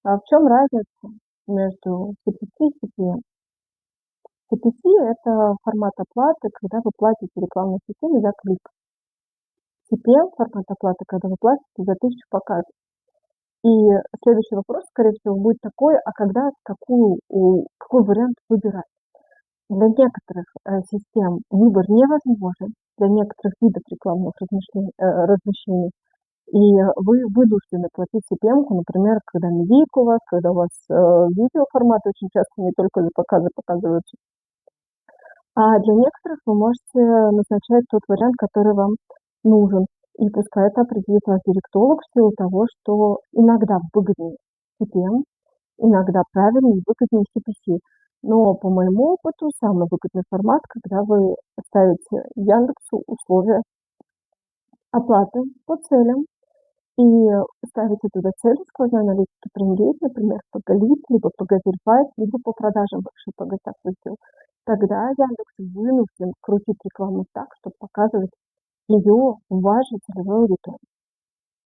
А в чем разница между CPC и CPM? CPC — это формат оплаты, когда вы платите рекламной системе за клик. CPM — формат оплаты, когда вы платите за 1000 показов. И следующий вопрос, скорее всего, будет такой: а какой вариант выбирать? Для некоторых систем выбор невозможен, для некоторых видов рекламных размещений, и вы вынуждены платить CPM-ку, например, когда медийка у вас, когда у вас видеоформат очень часто не только за показы показываются. А для некоторых вы можете назначать тот вариант, который вам нужен. И пускай это определит ваш директолог в силу того, что иногда выгоднее CPM, иногда правильнее и выгоднее CPC. Но по моему опыту самый выгодный формат, когда вы ставите Яндексу условия оплаты по целям и ставите туда цели сквозной аналитики PringGate, например, по Галит, либо по Газельфайт, либо по продажам больших по гостях раздел. Тогда Яндекс вынужден крутить рекламу так, чтобы показывать ее в вашей целевой аудитории.